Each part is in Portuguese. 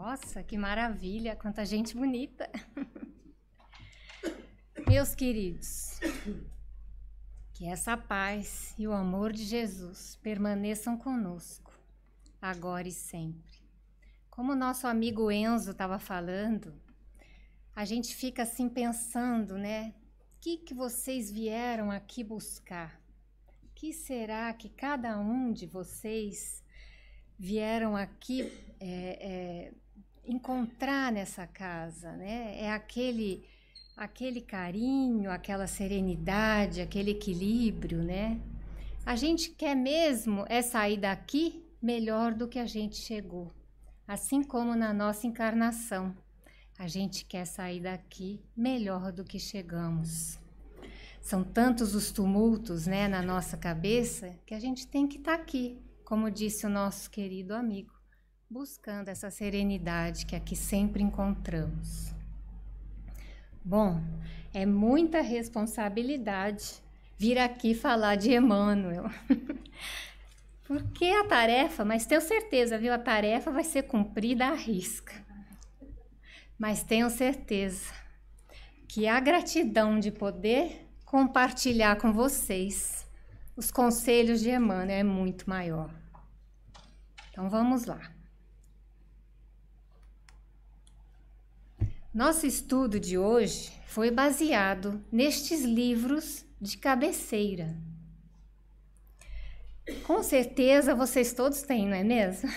Nossa, que maravilha, quanta gente bonita. Meus queridos, que essa paz e o amor de Jesus permaneçam conosco, agora e sempre. Como o nosso amigo Enzo estava falando, a gente fica assim pensando, né? O que vocês vieram aqui buscar? O que será que cada um de vocês vieram aqui encontrar nessa casa, né? É aquele carinho, aquela serenidade, aquele equilíbrio, né? A gente quer mesmo sair daqui melhor do que a gente chegou, assim como na nossa encarnação. A gente quer sair daqui melhor do que chegamos. São tantos os tumultos, né, na nossa cabeça, que a gente tem que estar aqui, como disse o nosso querido amigo, buscando essa serenidade que aqui sempre encontramos. Bom, é muita responsabilidade vir aqui falar de Emmanuel. Porque a tarefa, mas tenho certeza, viu? A tarefa vai ser cumprida à risca. Mas tenho certeza que a gratidão de poder compartilhar com vocês os conselhos de Emmanuel é muito maior. Então vamos lá. Nosso estudo de hoje foi baseado nestes livros de cabeceira. Com certeza vocês todos têm, não é mesmo?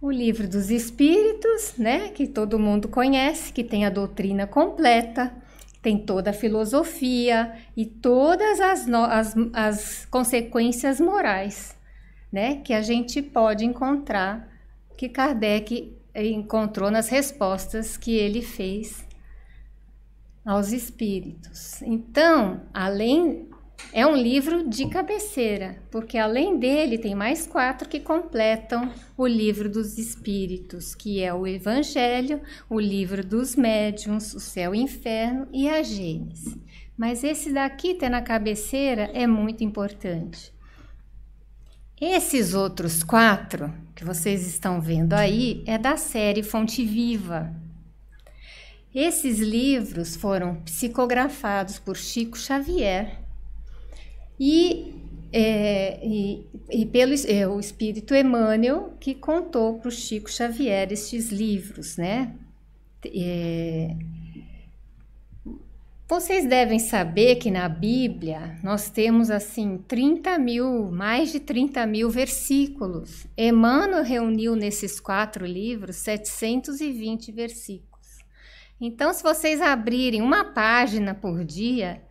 O Livro dos Espíritos, né, que todo mundo conhece, que tem a doutrina completa, tem toda a filosofia e todas as consequências morais, né, que a gente pode encontrar, que Kardec encontrou nas respostas que ele fez aos espíritos. Então, é um livro de cabeceira, porque além dele tem mais 4 que completam o Livro dos Espíritos, que é o Evangelho, o Livro dos Médiuns, o Céu e o Inferno e a Gênese. Mas esse daqui, ter na cabeceira, é muito importante. Esses outros 4 que vocês estão vendo aí é da série Fonte Viva. Esses livros foram psicografados por Chico Xavier e pelo o Espírito Emmanuel, que contou para o Chico Xavier estes livros, né? Vocês devem saber que na Bíblia nós temos assim mais de 30 mil versículos. Emmanuel reuniu nesses 4 livros 720 versículos. Então, se vocês abrirem uma página por dia,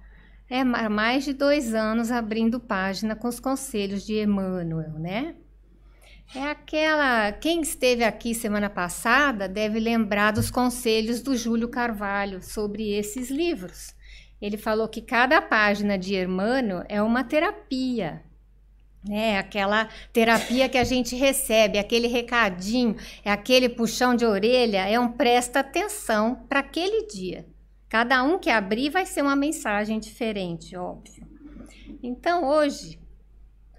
é mais de 2 anos abrindo página com os conselhos de Emmanuel, né? Quem esteve aqui semana passada deve lembrar dos conselhos do Júlio Carvalho sobre esses livros. Ele falou que cada página de Emmanuel é uma terapia, né? Aquela terapia que a gente recebe, aquele recadinho, é aquele puxão de orelha, é um presta atenção para aquele dia. Cada um que abrir vai ser uma mensagem diferente, óbvio. Então, hoje,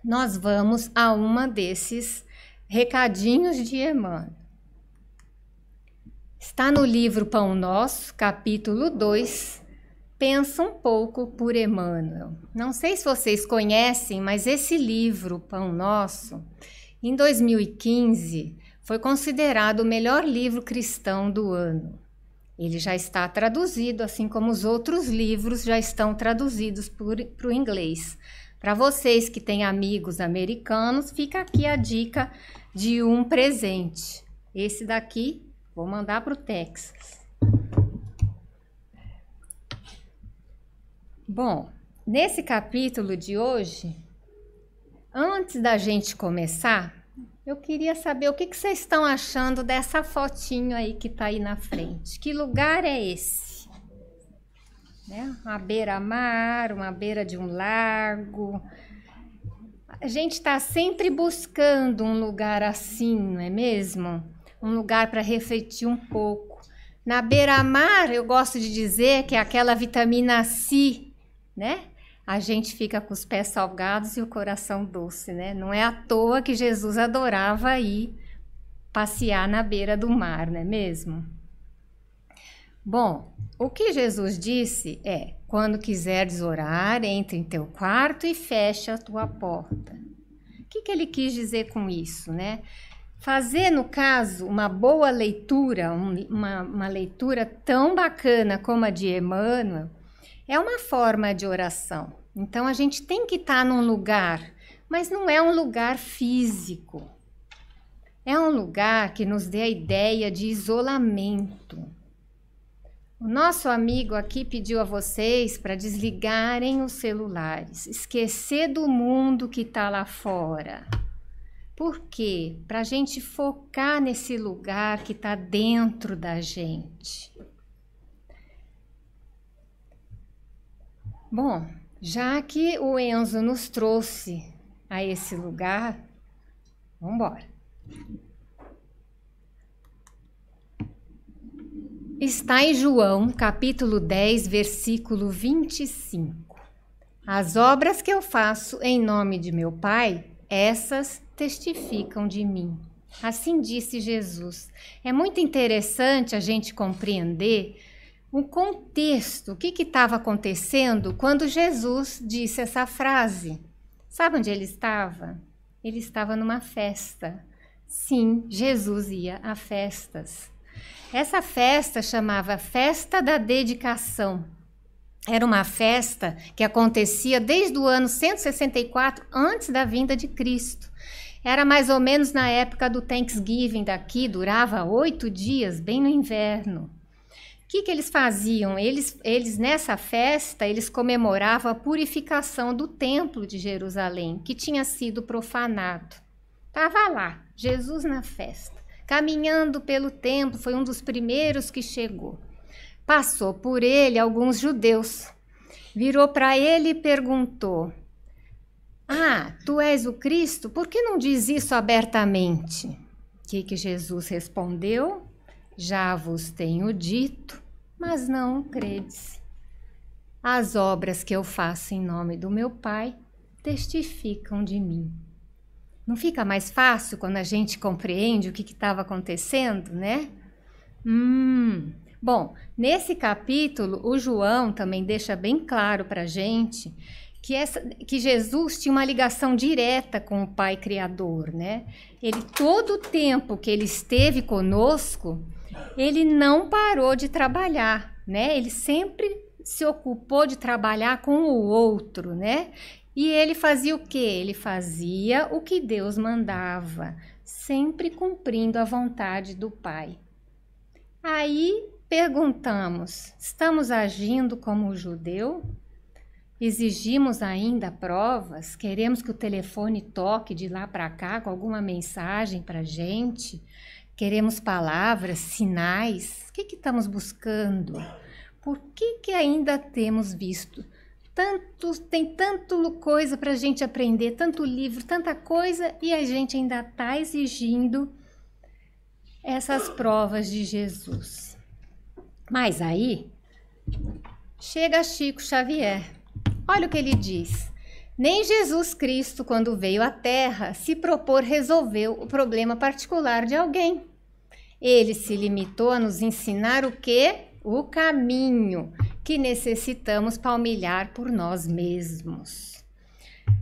nós vamos a uma desses recadinhos de Emmanuel. Está no livro Pão Nosso, capítulo 2, Pensa um pouco por Emmanuel. Não sei se vocês conhecem, mas esse livro, Pão Nosso, em 2015, foi considerado o melhor livro cristão do ano. Ele já está traduzido, assim como os outros livros já estão traduzidos para o inglês. Para vocês que têm amigos americanos, fica aqui a dica de um presente. Esse daqui, vou mandar para o Texas. Bom, nesse capítulo de hoje, antes da gente começar, eu queria saber o que vocês estão achando dessa fotinho aí que está aí na frente. Que lugar é esse? Né? Uma beira-mar, uma beira de um lago. A gente está sempre buscando um lugar assim, não é mesmo? Um lugar para refletir um pouco. Na beira-mar, eu gosto de dizer que é aquela vitamina C, né? A gente fica com os pés salgados e o coração doce, né? Não é à toa que Jesus adorava ir passear na beira do mar, não é mesmo? Bom, o que Jesus disse é: quando quiseres orar, entre em teu quarto e fecha a tua porta. O que ele quis dizer com isso, né? Fazer, no caso, uma boa leitura, uma leitura tão bacana como a de Emmanuel, é uma forma de oração. Então, a gente tem que estar num lugar, mas não é um lugar físico. É um lugar que nos dê a ideia de isolamento. O nosso amigo aqui pediu a vocês para desligarem os celulares, esquecer do mundo que está lá fora. Por quê? Para a gente focar nesse lugar que está dentro da gente. Bom, já que o Enzo nos trouxe a esse lugar, vamos embora. Está em João, capítulo 10, versículo 25. As obras que eu faço em nome de meu Pai, essas testificam de mim. Assim disse Jesus. É muito interessante a gente compreender o contexto, o que estava acontecendo quando Jesus disse essa frase. Sabe onde ele estava? Ele estava numa festa. Sim, Jesus ia a festas. Essa festa chamava Festa da Dedicação. Era uma festa que acontecia desde o ano 164 antes da vinda de Cristo. Era mais ou menos na época do Thanksgiving daqui, durava 8 dias, bem no inverno. O que eles faziam? Eles nessa festa, eles comemoravam a purificação do templo de Jerusalém, que tinha sido profanado. Estava lá, Jesus na festa. Caminhando pelo templo, foi um dos primeiros que chegou. Passou por ele alguns judeus. Virou para ele e perguntou: Ah, tu és o Cristo? Por que não diz isso abertamente? O que Jesus respondeu? Já vos tenho dito, mas não credes. As obras que eu faço em nome do meu Pai testificam de mim. Não fica mais fácil quando a gente compreende o que estava acontecendo, né? Bom, nesse capítulo, o João também deixa bem claro para a gente que Jesus tinha uma ligação direta com o Pai Criador, né? Ele, todo o tempo que ele esteve conosco, ele não parou de trabalhar, né? Ele sempre se ocupou de trabalhar com o outro, né? E ele fazia o quê? Ele fazia o que Deus mandava, sempre cumprindo a vontade do Pai. Aí perguntamos, estamos agindo como o judeu? Exigimos ainda provas? Queremos que o telefone toque de lá para cá com alguma mensagem para a gente? Queremos palavras, sinais? O que estamos buscando? Por que ainda temos visto? Tem tanto coisa para a gente aprender, tanto livro, tanta coisa, e a gente ainda está exigindo essas provas de Jesus. Mas aí, chega Chico Xavier. Olha o que ele diz. Nem Jesus Cristo, quando veio à Terra, se propôs resolver o problema particular de alguém. Ele se limitou a nos ensinar o quê? O caminho que necessitamos palmilhar por nós mesmos.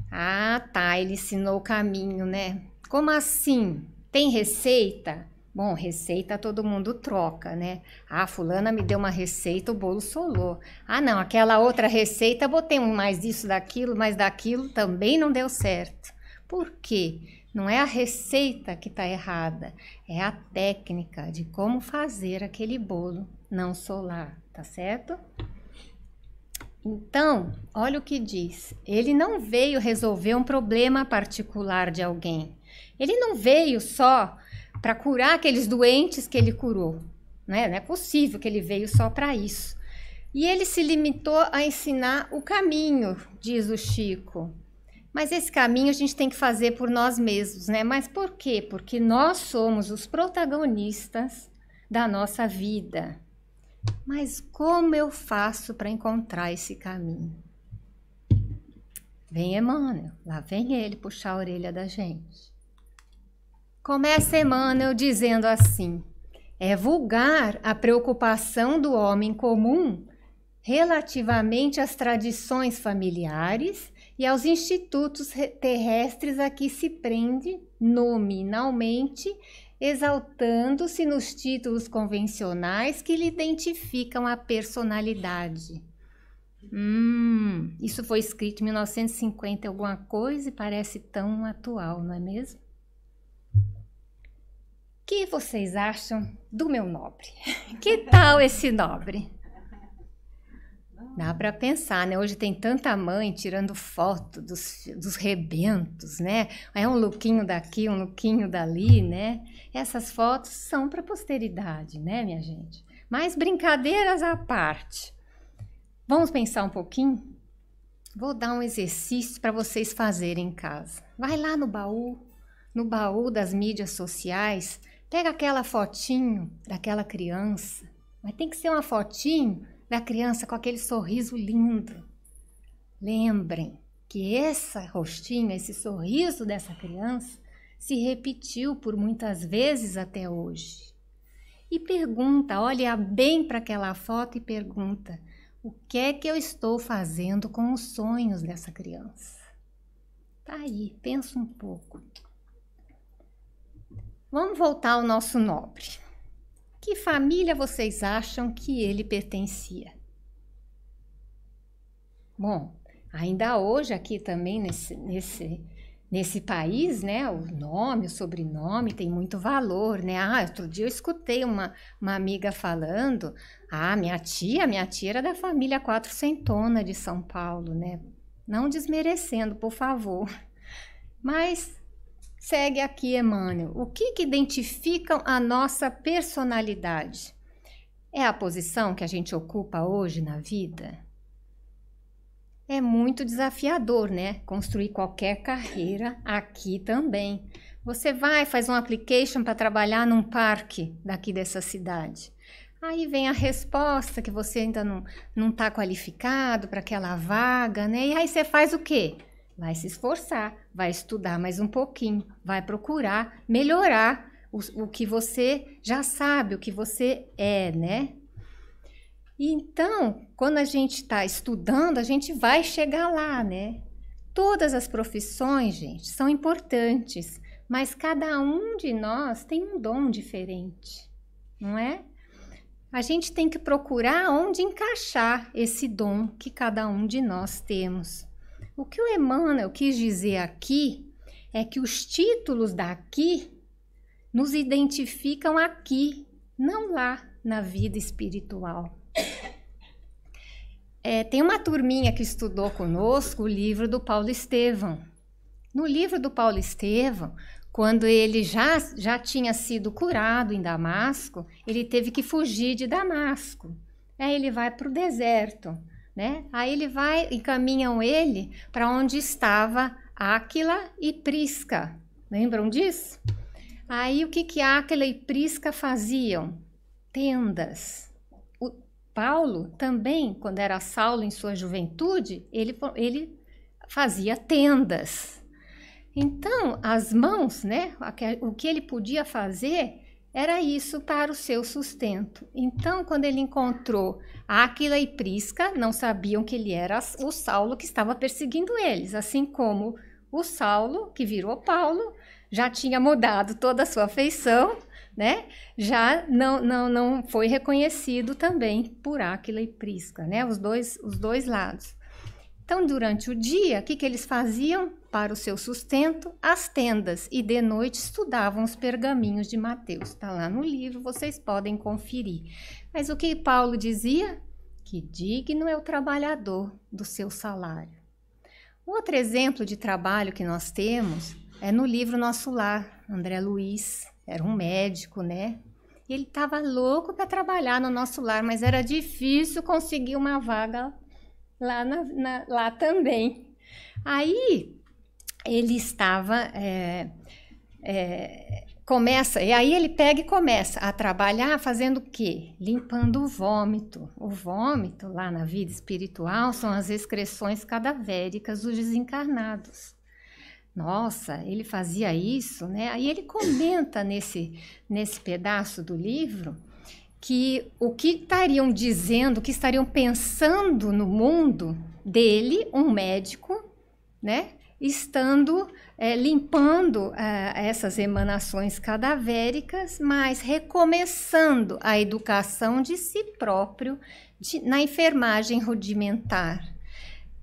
Ah, tá, ele ensinou o caminho, né? Como assim? Tem receita? Bom, receita todo mundo troca, né? Ah, fulana me deu uma receita, o bolo solou. Ah, não, aquela outra receita, botei mais disso, daquilo, mais daquilo, também não deu certo. Por quê? Não é a receita que está errada, é a técnica de como fazer aquele bolo não solar, tá certo? Então, olha o que diz. Ele não veio resolver um problema particular de alguém. Ele não veio só para curar aqueles doentes que ele curou, né? Não é possível que ele veio só para isso. E ele se limitou a ensinar o caminho, diz o Chico. Mas esse caminho a gente tem que fazer por nós mesmos, né? Mas por quê? Porque nós somos os protagonistas da nossa vida. Mas como eu faço para encontrar esse caminho? Vem Emmanuel, lá vem ele puxar a orelha da gente. Começa Emmanuel dizendo assim: é vulgar a preocupação do homem comum relativamente às tradições familiares e aos institutos terrestres a que se prende nominalmente, exaltando-se nos títulos convencionais que lhe identificam a personalidade. Isso foi escrito em 1950 alguma coisa e parece tão atual, não é mesmo? O que vocês acham do meu nobre? Que tal esse nobre? Dá para pensar, né? Hoje tem tanta mãe tirando foto dos rebentos, né? É um lookinho daqui, um lookinho dali, né? Essas fotos são para a posteridade, né, minha gente? Mas brincadeiras à parte. Vamos pensar um pouquinho? Vou dar um exercício para vocês fazerem em casa. Vai lá no baú das mídias sociais, pega aquela fotinho daquela criança, mas tem que ser uma fotinho da criança com aquele sorriso lindo. Lembrem que esse rostinho, esse sorriso dessa criança se repetiu por muitas vezes até hoje. E pergunta, olha bem para aquela foto e pergunta: o que é que eu estou fazendo com os sonhos dessa criança? Tá aí, pensa um pouco. Vamos voltar ao nosso nobre. Que família vocês acham que ele pertencia? Bom, ainda hoje aqui também nesse país, né, o nome, o sobrenome tem muito valor, né? Outro dia eu escutei uma amiga falando, minha tia era da família Quatrocentona de São Paulo, né? Não desmerecendo, por favor. Mas segue aqui, Emmanuel. O que identificam a nossa personalidade? É a posição que a gente ocupa hoje na vida? É muito desafiador, né? Construir qualquer carreira aqui também. Você faz um application para trabalhar num parque daqui dessa cidade. Aí vem a resposta que você ainda não está qualificado para aquela vaga, né? E aí você faz o quê? Vai se esforçar, vai estudar mais um pouquinho, vai procurar melhorar o que você já sabe, o que você é, né? E então, quando a gente está estudando, a gente vai chegar lá, né? Todas as profissões, gente, são importantes, mas cada um de nós tem um dom diferente, não é? A gente tem que procurar onde encaixar esse dom que cada um de nós temos. O que o Emmanuel quis dizer aqui é que os títulos daqui nos identificam aqui, não lá na vida espiritual. Tem uma turminha que estudou conosco o livro do Paulo Estevão. No livro do Paulo Estevão, quando ele já tinha sido curado em Damasco, ele teve que fugir de Damasco. Aí ele vai para o deserto, né? Aí encaminham ele para onde estava Áquila e Prisca. Lembram disso? Aí o que Áquila e Prisca faziam? Tendas. O Paulo também, quando era Saulo em sua juventude, ele fazia tendas. Então, as mãos, né? O que ele podia fazer era isso para o seu sustento. Então, quando ele encontrou Áquila e Prisca, não sabiam que ele era o Saulo que estava perseguindo eles, assim como o Saulo, que virou Paulo, já tinha mudado toda a sua feição, né? Já não foi reconhecido também por Áquila e Prisca, né? Os dois lados. Então, durante o dia, o que eles faziam para o seu sustento? As tendas, e de noite estudavam os pergaminhos de Mateus. Está lá no livro, vocês podem conferir. Mas o que Paulo dizia? Que digno é o trabalhador do seu salário. Outro exemplo de trabalho que nós temos é no livro Nosso Lar. André Luiz era um médico, né? Ele estava louco para trabalhar no Nosso Lar, mas era difícil conseguir uma vaga lá também. Aí ele estava e aí ele pega e começa a trabalhar fazendo o quê? Limpando o vômito. O vômito lá na vida espiritual são as excreções cadavéricas dos desencarnados. Nossa, ele fazia isso, né? Aí ele comenta nesse pedaço do livro que o que estariam dizendo, o que estariam pensando no mundo dele, um médico, né? Estando limpando essas emanações cadavéricas, mas recomeçando a educação de si próprio na enfermagem rudimentar.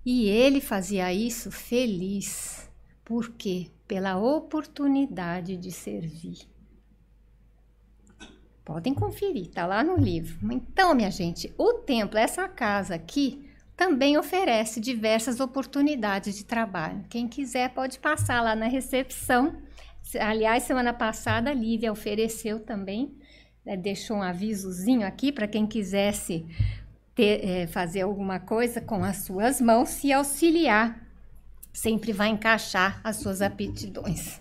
E ele fazia isso feliz. Por quê? Pela oportunidade de servir. Podem conferir, tá lá no livro. Então, minha gente, o templo, essa casa aqui, também oferece diversas oportunidades de trabalho. Quem quiser pode passar lá na recepção. Aliás, semana passada a Lívia ofereceu também, deixou um avisozinho aqui para quem quisesse fazer alguma coisa com as suas mãos, se auxiliar. Sempre vai encaixar as suas aptidões.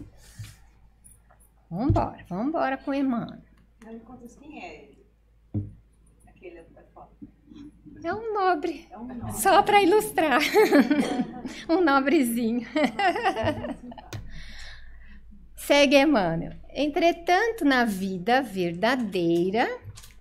Vamos embora com o Emmanuel. Quem é aquele da foto? É um nobre, só para ilustrar. Um nobrezinho. Segue Emmanuel. Entretanto, na vida verdadeira,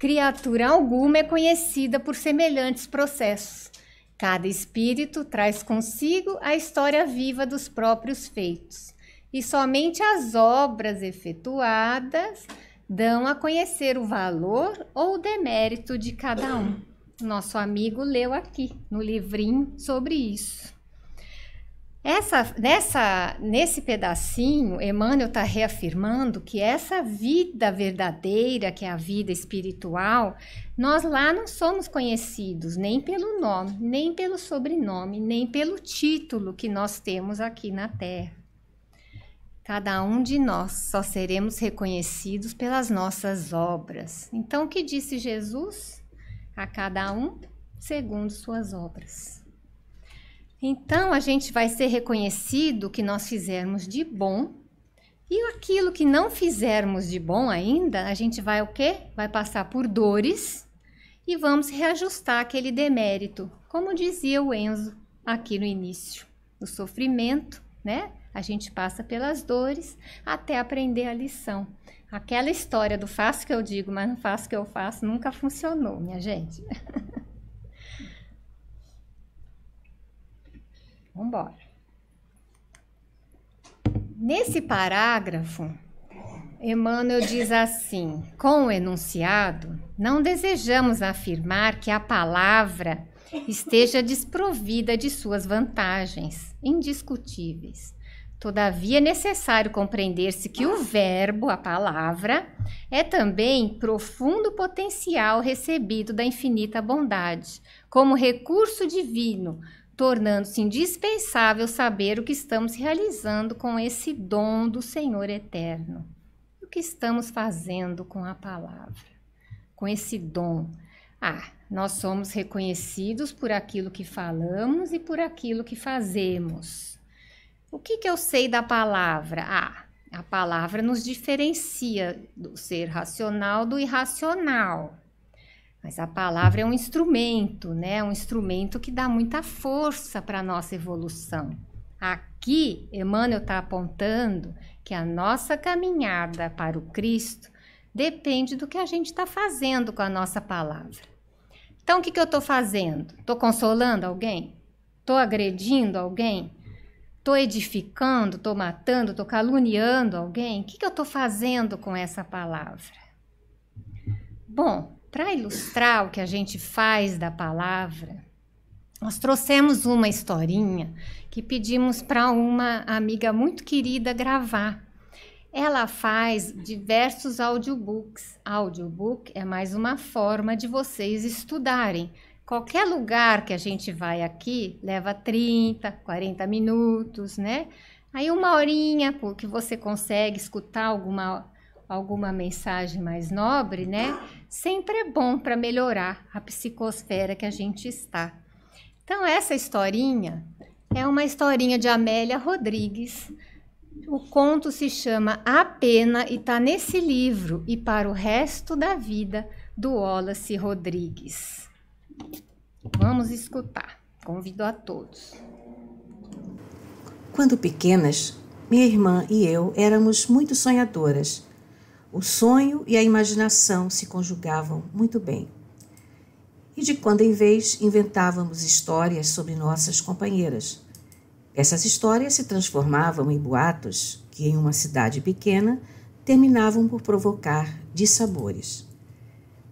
criatura alguma é conhecida por semelhantes processos. Cada espírito traz consigo a história viva dos próprios feitos, e somente as obras efetuadas dão a conhecer o valor ou o demérito de cada um. Nosso amigo leu aqui no livrinho sobre isso. Nesse pedacinho, Emmanuel está reafirmando que essa vida verdadeira, que é a vida espiritual, nós lá não somos conhecidos nem pelo nome, nem pelo sobrenome, nem pelo título que nós temos aqui na Terra. Cada um de nós só seremos reconhecidos pelas nossas obras. Então, o que disse Jesus? A cada um segundo suas obras. Então, a gente vai ser reconhecido o que nós fizermos de bom, e aquilo que não fizermos de bom ainda, a gente vai o quê? Vai passar por dores e vamos reajustar aquele demérito, como dizia o Enzo aqui no início. O sofrimento, né? A gente passa pelas dores até aprender a lição. Aquela história do faço o que eu digo, mas não faço o que eu faço, nunca funcionou, minha gente. Vamos embora. Nesse parágrafo, Emmanuel diz assim: com o enunciado, não desejamos afirmar que a palavra esteja desprovida de suas vantagens indiscutíveis. Todavia, é necessário compreender-se que o verbo, a palavra, é também profundo potencial recebido da infinita bondade, como recurso divino, tornando-se indispensável saber o que estamos realizando com esse dom do Senhor eterno. O que estamos fazendo com a palavra, com esse dom? Nós somos reconhecidos por aquilo que falamos e por aquilo que fazemos. O que eu sei da palavra? A palavra nos diferencia do ser racional do irracional. Mas a palavra é um instrumento, né? Um instrumento que dá muita força para a nossa evolução. Aqui, Emmanuel está apontando que a nossa caminhada para o Cristo depende do que a gente está fazendo com a nossa palavra. Então, o que eu estou fazendo? Estou consolando alguém? Estou agredindo alguém? Estou edificando? Estou matando? Estou caluniando alguém? O que eu estou fazendo com essa palavra? Bom, para ilustrar o que a gente faz da palavra, nós trouxemos uma historinha que pedimos para uma amiga muito querida gravar. Ela faz diversos audiobooks. Audiobook é mais uma forma de vocês estudarem. Qualquer lugar que a gente vai aqui leva 30, 40 minutos, né? Aí 1 horinha, porque você consegue escutar alguma mensagem mais nobre, né? Sempre é bom para melhorar a psicosfera que a gente está. Então, essa historinha é uma historinha de Amélia Rodrigues. O conto se chama A Pena e está nesse livro, E para o Resto da Vida, do Wallace Rodrigues. Vamos escutar. Convido a todos. Quando pequenas, Minha irmã e eu éramos muito sonhadoras. O sonho e a imaginação se conjugavam muito bem. E de quando em vez inventávamos histórias sobre nossas companheiras. Essas histórias se transformavam em boatos que, em uma cidade pequena, terminavam por provocar dissabores.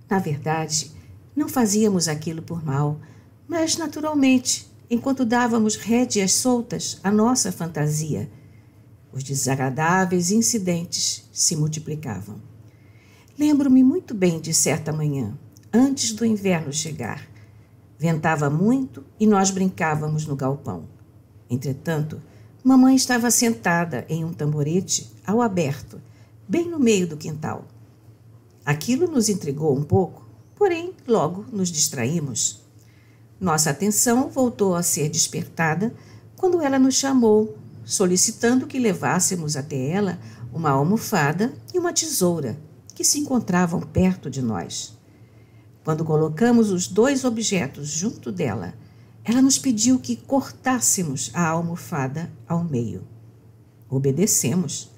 Na verdade, não fazíamos aquilo por mal, mas naturalmente, enquanto dávamos rédeas soltas à nossa fantasia, os desagradáveis incidentes se multiplicavam. Lembro-me muito bem de certa manhã, antes do inverno chegar. Ventava muito e nós brincávamos no galpão. Entretanto, mamãe estava sentada em um tamborete ao aberto, bem no meio do quintal. Aquilo nos intrigou um pouco, porém logo nos distraímos. Nossa atenção voltou a ser despertada quando ela nos chamou, solicitando que levássemos até ela uma almofada e uma tesoura que se encontravam perto de nós. Quando colocamos os dois objetos junto dela, ela nos pediu que cortássemos a almofada ao meio. Obedecemos.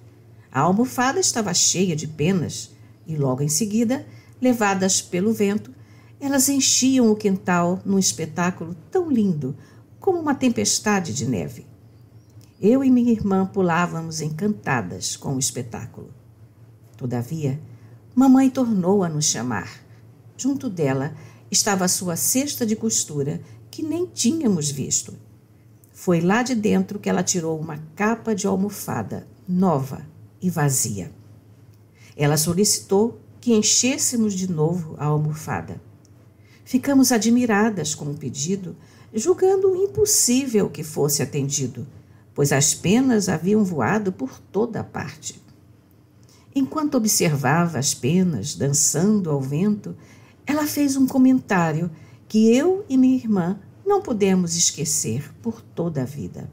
A almofada estava cheia de penas e logo em seguida, levadas pelo vento, elas enchiam o quintal num espetáculo tão lindo como uma tempestade de neve. Eu e minha irmã pulávamos encantadas com o espetáculo. Todavia, mamãe tornou a nos chamar. Junto dela estava a sua cesta de costura, que nem tínhamos visto. Foi lá de dentro que ela tirou uma capa de almofada, nova e vazia. Ela solicitou que enchêssemos de novo a almofada. Ficamos admiradas com o pedido, julgando impossível que fosse atendido, pois as penas haviam voado por toda a parte. Enquanto observava as penas dançando ao vento, ela fez um comentário que eu e minha irmã não pudemos esquecer por toda a vida.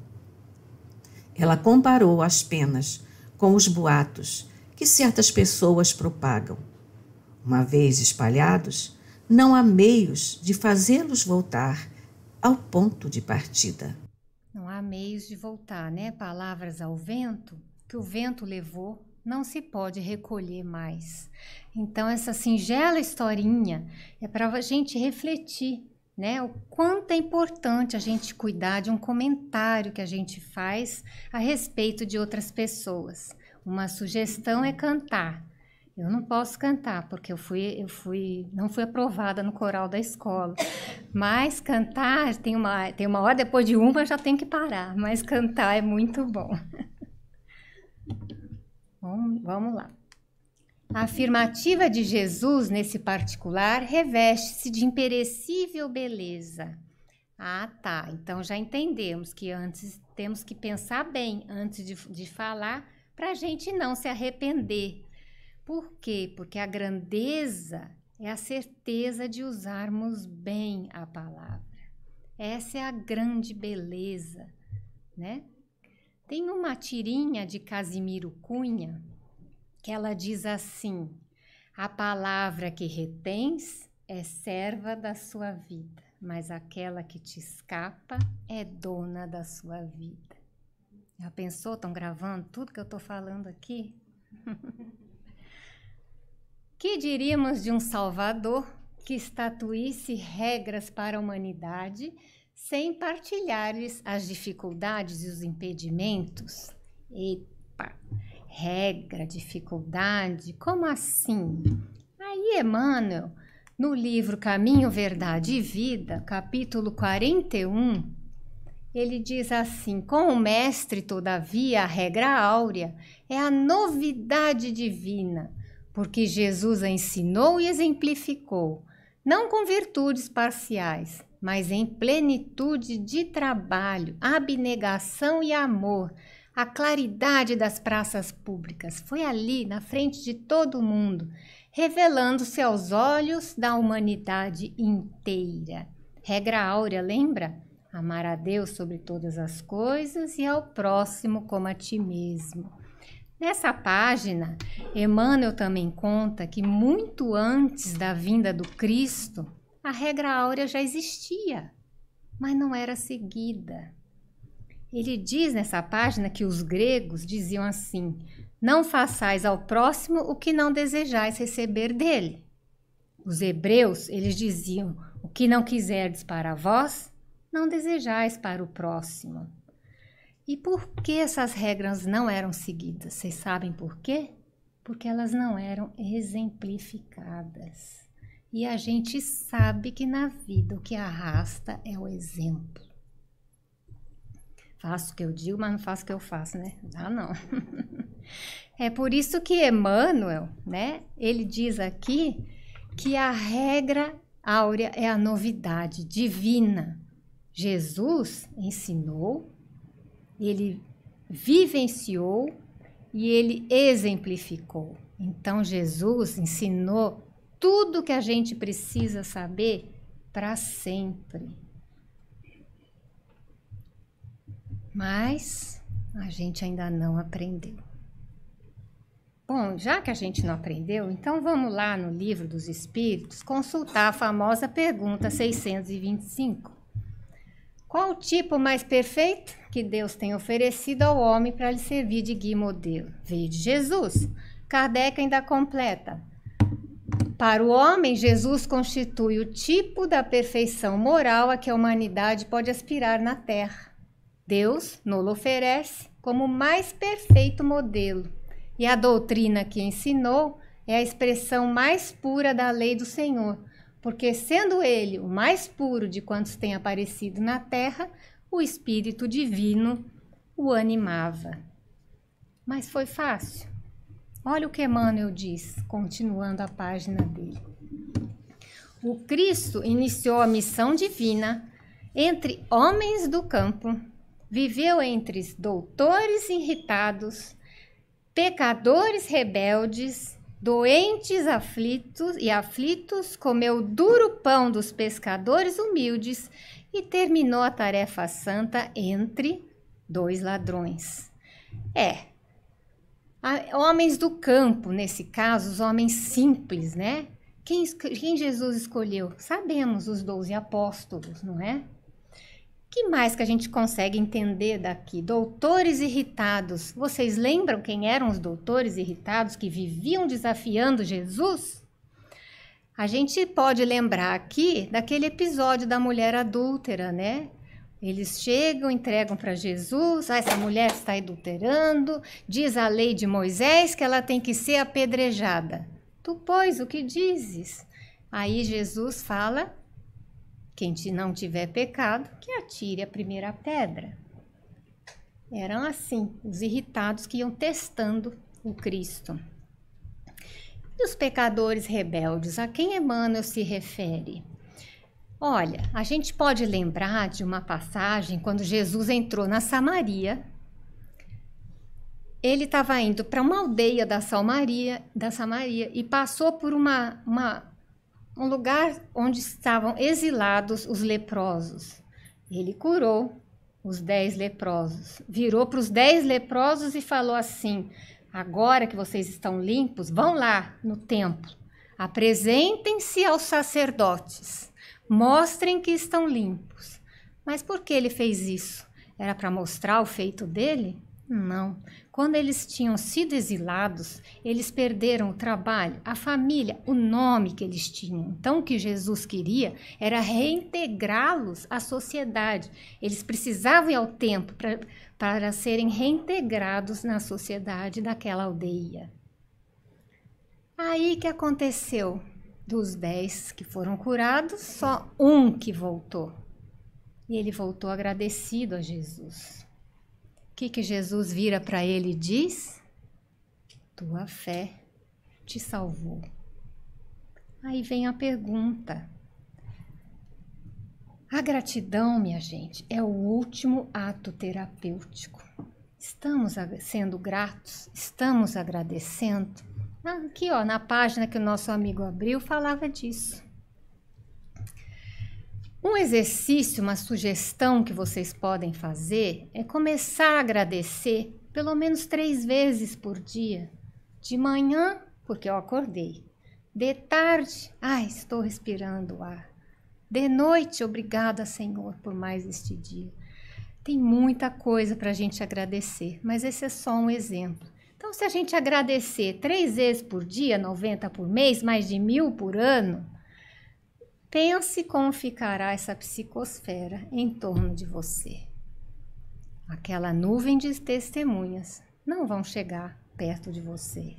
Ela comparou as penas com os boatos que certas pessoas propagam. Uma vez espalhados, não há meios de fazê-los voltar ao ponto de partida. Não há meios de voltar, né? Palavras ao vento, que o vento levou, não se pode recolher mais. Então, essa singela historinha é para a gente refletir, né? O quanto é importante a gente cuidar de um comentário que a gente faz a respeito de outras pessoas. Uma sugestão é cantar. Eu não posso cantar, porque não fui aprovada no coral da escola. Mas cantar, tem uma hora, depois de uma já tem que parar. Mas cantar é muito bom. Vamos lá. A afirmativa de Jesus, nesse particular, reveste-se de imperecível beleza. Ah, tá. Então já entendemos que antes temos que pensar bem antes de falar, para a gente não se arrepender. Por quê? Porque a grandeza é a certeza de usarmos bem a palavra. Essa é a grande beleza, né? Tem uma tirinha de Casimiro Cunha que ela diz assim: a palavra que retens é serva da sua vida, mas aquela que te escapa é dona da sua vida. Já pensou? Estão gravando tudo que eu estou falando aqui? Que diríamos de um Salvador que estatuísse regras para a humanidade sem partilhar as dificuldades e os impedimentos? Epa, regra, dificuldade, como assim? Aí Emmanuel, no livro Caminho, Verdade e Vida, capítulo 41, ele diz assim: com o mestre, todavia, a regra áurea é a novidade divina, porque Jesus a ensinou e exemplificou, não com virtudes parciais, mas em plenitude de trabalho, abnegação e amor, a claridade das praças públicas. Foi ali, na frente de todo mundo, revelando-se aos olhos da humanidade inteira. Regra áurea, lembra? Amar a Deus sobre todas as coisas e ao próximo como a ti mesmo. Nessa página, Emmanuel também conta que muito antes da vinda do Cristo, a regra áurea já existia, mas não era seguida. Ele diz nessa página que os gregos diziam assim: não façais ao próximo o que não desejais receber dele. Os hebreus, eles diziam: o que não quiserdes para vós, não desejais para o próximo. E por que essas regras não eram seguidas? Vocês sabem por quê? Porque elas não eram exemplificadas. E a gente sabe que na vida o que arrasta é o exemplo. Faço o que eu digo, mas não faço o que eu faço, né? Não. É por isso que Emmanuel, né? Ele diz aqui que a regra áurea é a novidade divina. Jesus ensinou, ele vivenciou e ele exemplificou. Então, Jesus ensinou tudo que a gente precisa saber para sempre. Mas a gente ainda não aprendeu. Bom, já que a gente não aprendeu, então vamos lá no Livro dos Espíritos consultar a famosa pergunta 625. Qual o tipo mais perfeito que Deus tem oferecido ao homem para lhe servir de guia e modelo? Veio de Jesus. Kardec ainda completa: para o homem, Jesus constitui o tipo da perfeição moral a que a humanidade pode aspirar na Terra. Deus nos oferece como o mais perfeito modelo, e a doutrina que ensinou é a expressão mais pura da lei do Senhor, porque sendo ele o mais puro de quantos têm aparecido na Terra, o Espírito Divino o animava. Mas foi fácil? Olha o que Emmanuel diz, continuando a página dele. O Cristo iniciou a missão divina entre homens do campo, viveu entre doutores irritados, pecadores rebeldes, doentes aflitos, comeu duro pão dos pescadores humildes e terminou a tarefa santa entre dois ladrões. Homens do campo, nesse caso, os homens simples, né? Quem Jesus escolheu? Sabemos, os 12 apóstolos, não é? Que mais que a gente consegue entender daqui? Doutores irritados. Vocês lembram quem eram os doutores irritados que viviam desafiando Jesus? A gente pode lembrar aqui daquele episódio da mulher adúltera, né? Eles chegam, entregam para Jesus: essa mulher está adulterando, diz a lei de Moisés que ela tem que ser apedrejada. Tu, pois, o que dizes? Aí Jesus fala: quem não tiver pecado, que atire a primeira pedra. Eram assim, os irritados que iam testando o Cristo. E os pecadores rebeldes, a quem Emmanuel se refere? Olha, a gente pode lembrar de uma passagem quando Jesus entrou na Samaria. Ele estava indo para uma aldeia da Samaria e passou por um lugar onde estavam exilados os leprosos. Ele curou os 10 leprosos, virou para os 10 leprosos e falou assim: agora que vocês estão limpos, vão lá no templo, apresentem-se aos sacerdotes, mostrem que estão limpos. Mas por que ele fez isso? Era para mostrar o feito dele? Não. Quando eles tinham sido exilados, eles perderam o trabalho, a família, o nome que eles tinham. Então, o que Jesus queria era reintegrá-los à sociedade. Eles precisavam ir ao templo para serem reintegrados na sociedade daquela aldeia. Aí, o que aconteceu? Dos 10 que foram curados, só um que voltou. E ele voltou agradecido a Jesus. O que Jesus vira para ele e diz? Tua fé te salvou. Aí vem a pergunta. A gratidão, minha gente, é o último ato terapêutico. Estamos sendo gratos? Estamos agradecendo? Aqui, ó, na página que o nosso amigo abriu, falava disso. Um exercício, uma sugestão que vocês podem fazer é começar a agradecer pelo menos 3 vezes por dia. De manhã, porque eu acordei. De tarde, estou respirando o ar. De noite, obrigada, Senhor, por mais este dia. Tem muita coisa para a gente agradecer, mas esse é só um exemplo. Então, se a gente agradecer 3 vezes por dia, 90 por mês, mais de 1000 por ano, pense como ficará essa psicosfera em torno de você. Aquela nuvem de testemunhas não vão chegar perto de você.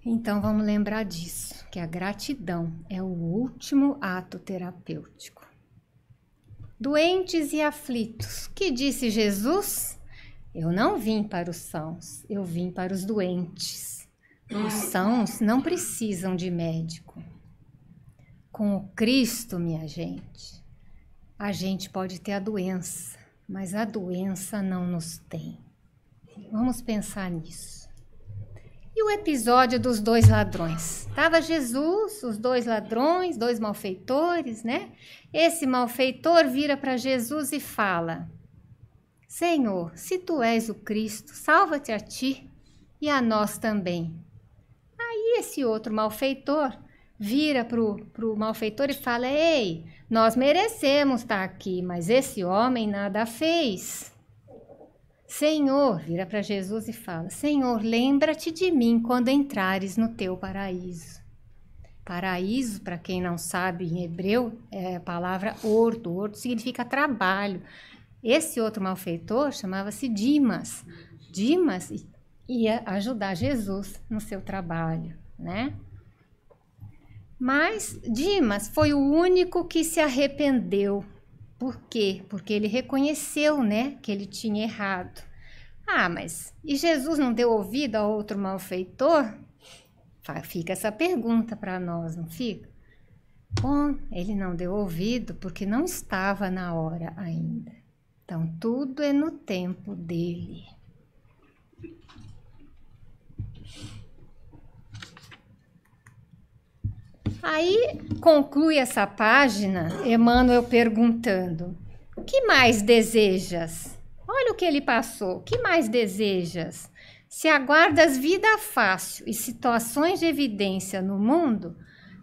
Então, vamos lembrar disso, que a gratidão é o último ato terapêutico. Doentes e aflitos, que disse Jesus? Eu não vim para os sãos, eu vim para os doentes. Os sãos não precisam de médico. Com o Cristo, minha gente, a gente pode ter a doença, mas a doença não nos tem. Vamos pensar nisso. E o episódio dos 2 ladrões? Estava Jesus, os 2 ladrões, 2 malfeitores, né? Esse malfeitor vira para Jesus e fala: Senhor, se tu és o Cristo, salva-te a ti e a nós também. Aí esse outro malfeitor vira para o malfeitor e fala: Ei, nós merecemos estar aqui, mas esse homem nada fez. Senhor, vira para Jesus e fala: Senhor, lembra-te de mim quando entrares no teu paraíso. Paraíso, para quem não sabe, em hebreu, é a palavra ordo. Ordo significa trabalho. Esse outro malfeitor chamava-se Dimas. Dimas ia ajudar Jesus no seu trabalho, né? Mas Dimas foi o único que se arrependeu. Por quê? Porque ele reconheceu, né, que ele tinha errado. Ah, mas e Jesus não deu ouvido a outro malfeitor? Fica essa pergunta para nós, não fica? Bom, ele não deu ouvido porque não estava na hora ainda. Então, tudo é no tempo dele. Aí conclui essa página, Emmanuel perguntando: o que mais desejas? Olha o que ele passou. O que mais desejas? Se aguardas vida fácil e situações de evidência no mundo,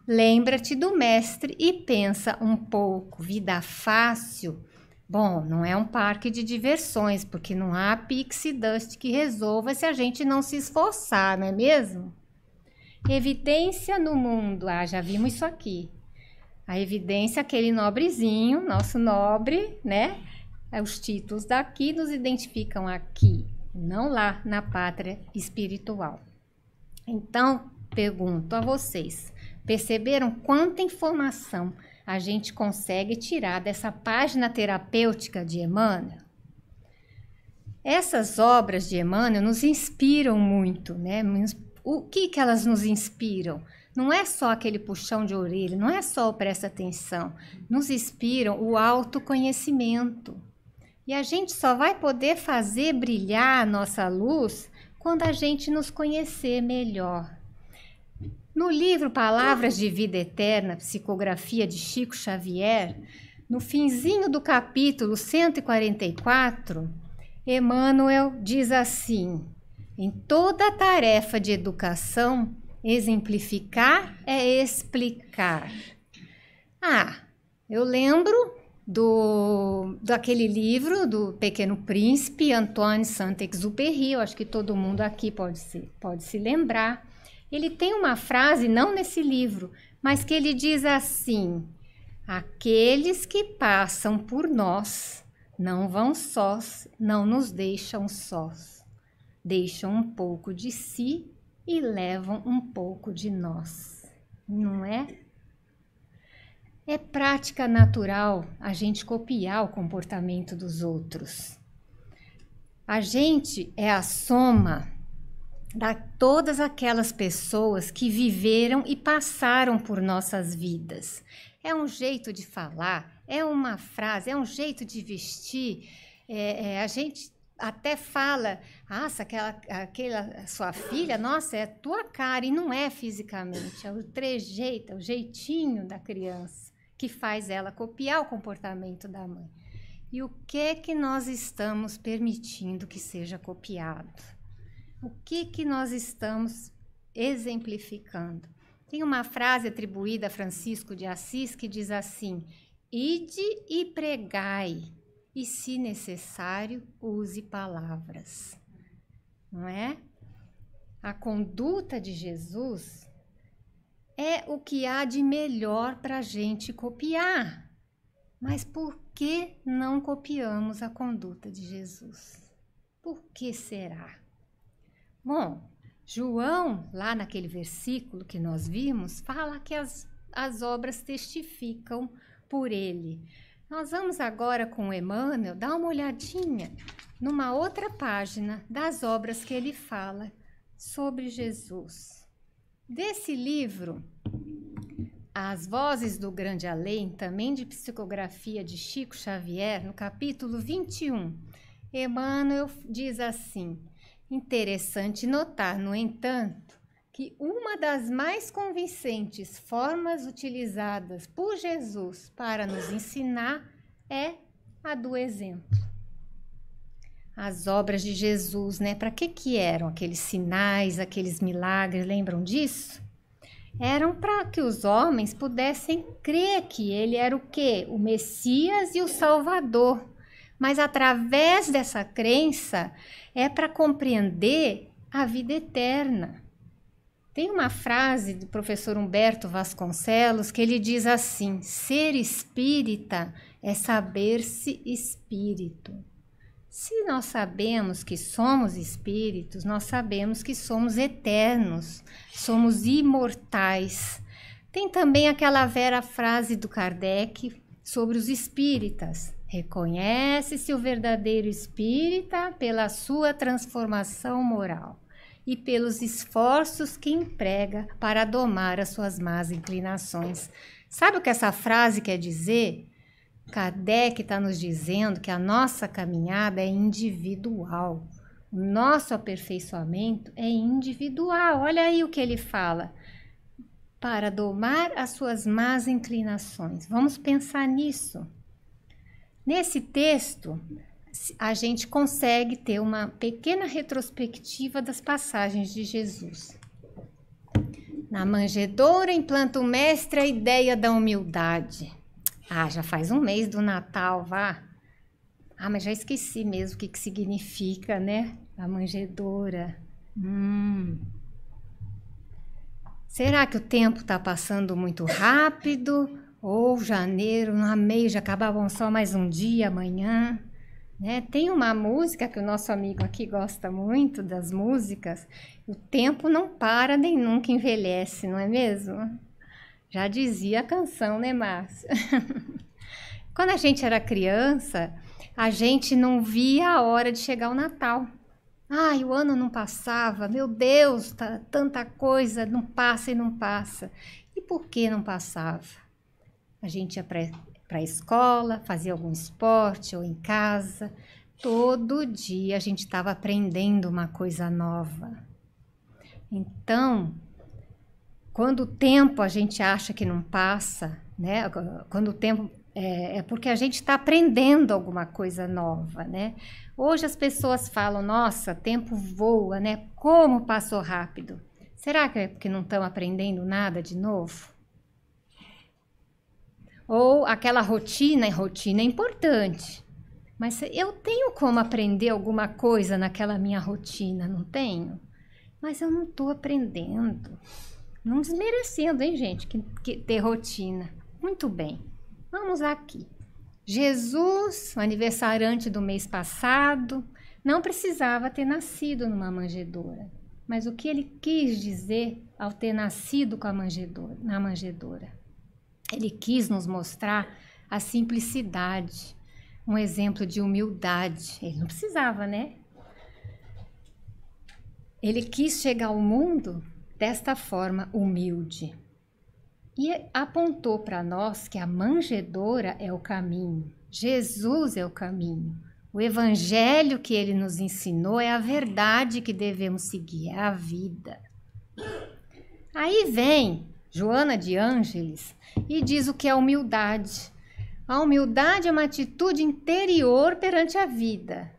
lembra-te do mestre e pensa um pouco. Vida fácil? Bom, não é um parque de diversões, porque não há pixie dust que resolva se a gente não se esforçar, não é mesmo? Evidência no mundo. Ah, já vimos isso aqui. A evidência, aquele nobrezinho, nosso nobre, né? Os títulos daqui nos identificam aqui, não lá na pátria espiritual. Então, pergunto a vocês, perceberam quanta informação a gente consegue tirar dessa página terapêutica de Emmanuel? Essas obras de Emmanuel nos inspiram muito, né? O que elas nos inspiram? Não é só aquele puxão de orelha, não é só o presta atenção. Nos inspiram o autoconhecimento. E a gente só vai poder fazer brilhar a nossa luz quando a gente nos conhecer melhor. No livro Palavras de Vida Eterna, Psicografia de Chico Xavier, no finzinho do capítulo 144, Emmanuel diz assim: em toda tarefa de educação, exemplificar é explicar. Ah, eu lembro daquele livro do Pequeno Príncipe, Antoine Saint-Exupéry, eu acho que todo mundo aqui pode se lembrar. Ele tem uma frase, não nesse livro, mas que ele diz assim: aqueles que passam por nós não vão sós, não nos deixam sós. Deixam um pouco de si e levam um pouco de nós, não é? É prática natural a gente copiar o comportamento dos outros. A gente é a soma de todas aquelas pessoas que viveram e passaram por nossas vidas. É um jeito de falar, é uma frase, é um jeito de vestir. A gente até fala: nossa, aquela sua filha, nossa, é a tua cara, e não é fisicamente, é o trejeito, é o jeitinho da criança que faz ela copiar o comportamento da mãe. E o que nós estamos permitindo que seja copiado? O que nós estamos exemplificando? Tem uma frase atribuída a Francisco de Assis que diz assim: ide e pregai, e se necessário, use palavras. Não é? A conduta de Jesus é o que há de melhor para a gente copiar. Mas por que não copiamos a conduta de Jesus? Por que será? Bom, João, lá naquele versículo que nós vimos, fala que as obras testificam por ele. Nós vamos agora com o Emmanuel dar uma olhadinha numa outra página das obras que ele fala sobre Jesus. Desse livro, As Vozes do Grande Além, também de psicografia de Chico Xavier, no capítulo 21, Emmanuel diz assim: interessante notar, no entanto, que uma das mais convincentes formas utilizadas por Jesus para nos ensinar é a do exemplo. As obras de Jesus, né? Para que eram aqueles sinais, aqueles milagres, lembram disso? Eram para que os homens pudessem crer que ele era o quê? O Messias e o Salvador. Mas através dessa crença é para compreender a vida eterna. Tem uma frase do professor Humberto Vasconcelos que ele diz assim: ser espírita é saber-se espírito. Se nós sabemos que somos espíritos, nós sabemos que somos eternos, somos imortais. Tem também aquela velha frase do Kardec sobre os espíritas: reconhece-se o verdadeiro espírita pela sua transformação moral e pelos esforços que emprega para domar as suas más inclinações. Sabe o que essa frase quer dizer? Kardec está nos dizendo que a nossa caminhada é individual. O nosso aperfeiçoamento é individual. Olha aí o que ele fala. Para domar as suas más inclinações. Vamos pensar nisso. Nesse texto, a gente consegue ter uma pequena retrospectiva das passagens de Jesus. Na manjedoura implanta o mestre a ideia da humildade. Já faz um mês do Natal, vá. Mas já esqueci mesmo o que significa, né? A manjedoura. Será que o tempo está passando muito rápido? Ou janeiro, no meio já acabavam só mais um dia, amanhã? Né? Tem uma música que o nosso amigo aqui gosta muito das músicas. O tempo não para nem nunca envelhece, não é mesmo? Já dizia a canção, né, Márcia? Quando a gente era criança, a gente não via a hora de chegar o Natal. O ano não passava, meu Deus, tanta coisa, não passa e não passa. E por que não passava? A gente ia para a escola, fazia algum esporte ou em casa. Todo dia a gente estava aprendendo uma coisa nova. Então, quando o tempo a gente acha que não passa, né? Quando o tempo é porque a gente está aprendendo alguma coisa nova, né? Hoje as pessoas falam: nossa, tempo voa, né? Como passou rápido. Será que é porque não estão aprendendo nada de novo? Ou aquela rotina é importante. Mas eu tenho como aprender alguma coisa naquela minha rotina, não tenho? Mas eu não estou aprendendo. Não desmerecendo, hein, gente, que ter rotina. Muito bem, vamos aqui. Jesus, o aniversariante do mês passado, não precisava ter nascido numa manjedoura. Mas o que ele quis dizer ao ter nascido na manjedoura? Ele quis nos mostrar a simplicidade, um exemplo de humildade. Ele não precisava, né? Ele quis chegar ao mundo desta forma humilde. E apontou para nós que a manjedoura é o caminho. Jesus é o caminho. O evangelho que ele nos ensinou é a verdade que devemos seguir, é a vida. Aí vem Joana de Ângeles e diz o que é humildade. A humildade é uma atitude interior perante a vida.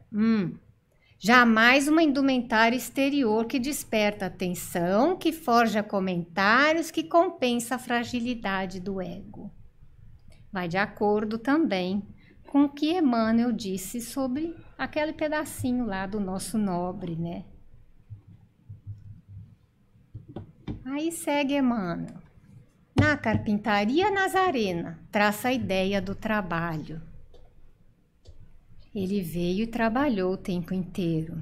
Jamais uma indumentária exterior que desperta atenção, que forja comentários, que compensa a fragilidade do ego. vai de acordo também com o que Emmanuel disse sobre aquele pedacinho lá do nosso nobre, né? Aí segue Emmanuel. Na carpintaria nazarena, traça a ideia do trabalho. Ele veio e trabalhou o tempo inteiro.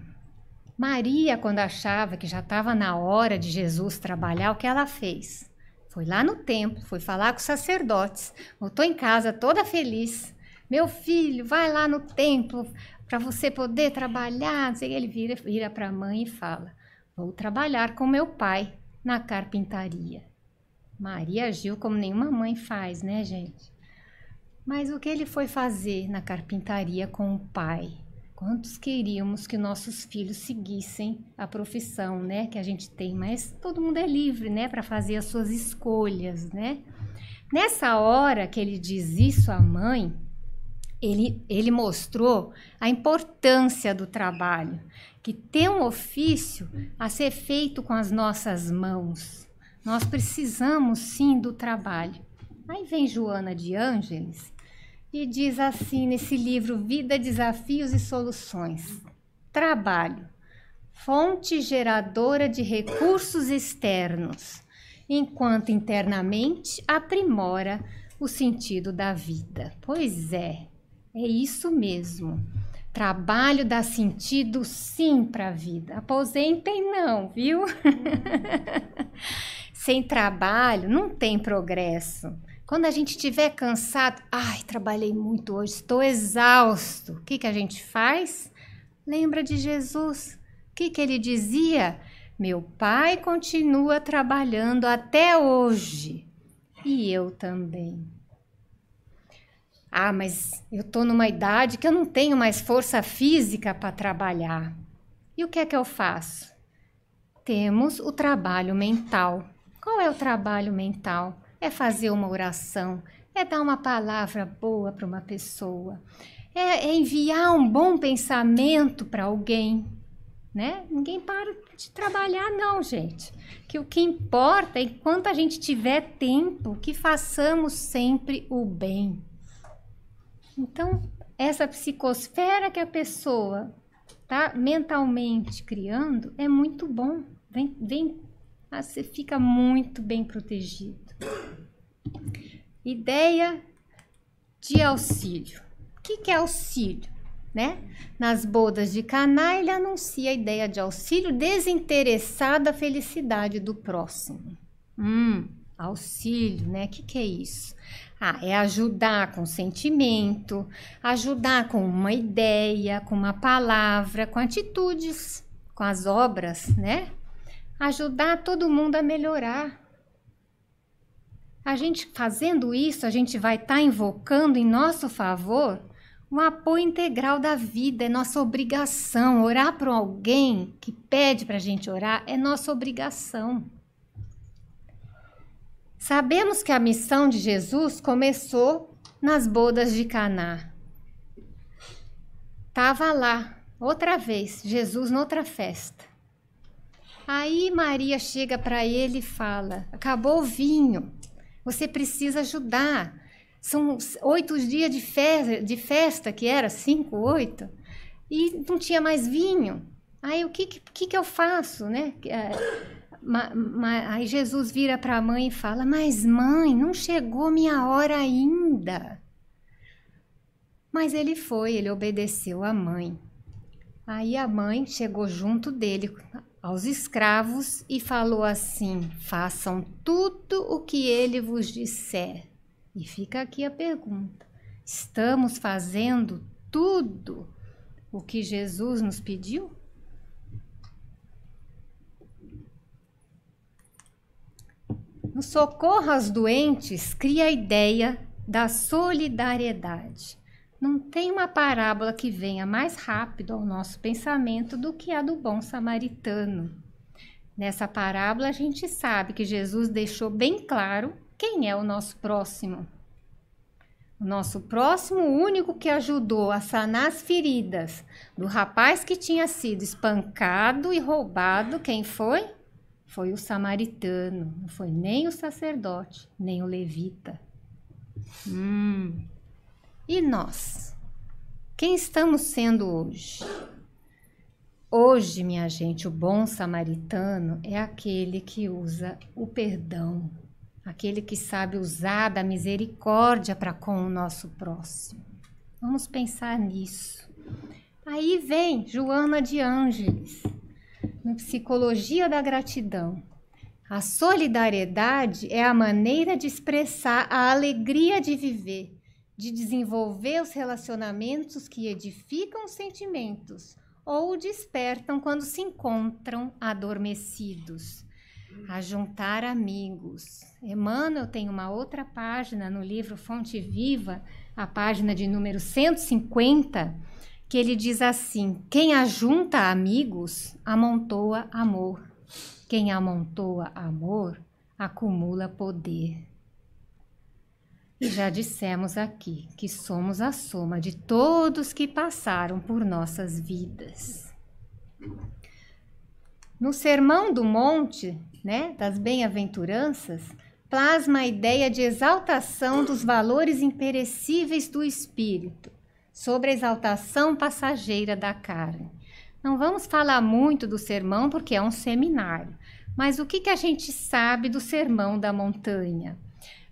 Maria, quando achava que já estava na hora de Jesus trabalhar, o que ela fez? Foi lá no templo, foi falar com os sacerdotes, voltou em casa toda feliz. Meu filho, vai lá no templo para você poder trabalhar. Ele vira para a mãe e fala, vou trabalhar com meu pai na carpintaria. Maria agiu como nenhuma mãe faz, né, gente? Mas o que ele foi fazer na carpintaria com o pai? Quantos queríamos que nossos filhos seguissem a profissão, né, que a gente tem, mas todo mundo é livre, né, para fazer as suas escolhas, né? Nessa hora que ele diz isso à mãe, ele mostrou a importância do trabalho, que tem um ofício a ser feito com as nossas mãos. Nós precisamos sim do trabalho. Aí vem Joana de Ângeles e diz assim nesse livro Vida, Desafios e Soluções. Trabalho, fonte geradora de recursos externos, enquanto internamente aprimora o sentido da vida. Pois é isso mesmo. Trabalho dá sentido sim para a vida. Aposentem não, viu? Sem trabalho não tem progresso. Quando a gente estiver cansado, trabalhei muito hoje, estou exausto. O que a gente faz? Lembra de Jesus. O que ele dizia? Meu pai continua trabalhando até hoje. E eu também. Mas eu estou numa idade que eu não tenho mais força física para trabalhar. E o que é que eu faço? Temos o trabalho mental. Qual é o trabalho mental? É fazer uma oração, é dar uma palavra boa para uma pessoa, é enviar um bom pensamento para alguém, né? Ninguém para de trabalhar não, gente. Que o que importa é, enquanto a gente tiver tempo, que façamos sempre o bem. Então, essa psicosfera que a pessoa está mentalmente criando é muito bom. Você fica muito bem protegido. Ideia de auxílio. O que é auxílio? Né? Nas bodas de Caná, ele anuncia a ideia de auxílio desinteressado à felicidade do próximo. Auxílio, né? O que é isso? É ajudar com sentimento, ajudar com uma ideia, com uma palavra, com atitudes, com as obras, né? Ajudar todo mundo a melhorar. A gente fazendo isso, a gente vai estar invocando em nosso favor um apoio integral da vida, é nossa obrigação. Orar por alguém que pede para a gente orar é nossa obrigação. Sabemos que a missão de Jesus começou nas bodas de Caná. Estava lá, outra vez, Jesus noutra festa. Aí Maria chega para ele e fala, acabou o vinho, você precisa ajudar. São 8 dias de festa, que era 5, 8, e não tinha mais vinho. Aí o que eu faço, né? Aí Jesus vira para a mãe e fala, mas mãe, não chegou minha hora ainda. Mas ele obedeceu à mãe. Aí a mãe chegou junto dele, aos escravos, e falou assim, façam tudo o que ele vos disser. E fica aqui a pergunta, estamos fazendo tudo o que Jesus nos pediu? No socorro aos doentes, cria a ideia da solidariedade. Não tem uma parábola que venha mais rápido ao nosso pensamento do que a do bom samaritano. Nessa parábola, a gente sabe que Jesus deixou bem claro quem é o nosso próximo. O nosso próximo, o único que ajudou a sanar as feridas do rapaz que tinha sido espancado e roubado, quem foi? Foi o samaritano, não foi nem o sacerdote, nem o levita. E nós? Quem estamos sendo hoje? Hoje, minha gente, o bom samaritano é aquele que usa o perdão, aquele que sabe usar da misericórdia para com o nosso próximo. Vamos pensar nisso. Aí vem Joana de Ângeles, na Psicologia da Gratidão. A solidariedade é a maneira de expressar a alegria de viver, de desenvolver os relacionamentos que edificam os sentimentos ou despertam quando se encontram adormecidos. Ajuntar amigos. Emmanuel tem uma outra página no livro Fonte Viva, a página de número 150, que ele diz assim: quem ajunta amigos, amontoa amor. Quem amontoa amor, acumula poder. E já dissemos aqui que somos a soma de todos que passaram por nossas vidas. No Sermão do Monte, das Bem-aventuranças, plasma a ideia de exaltação dos valores imperecíveis do espírito, sobre a exaltação passageira da carne. Não vamos falar muito do sermão porque é um seminário, mas o que a gente sabe do Sermão da Montanha?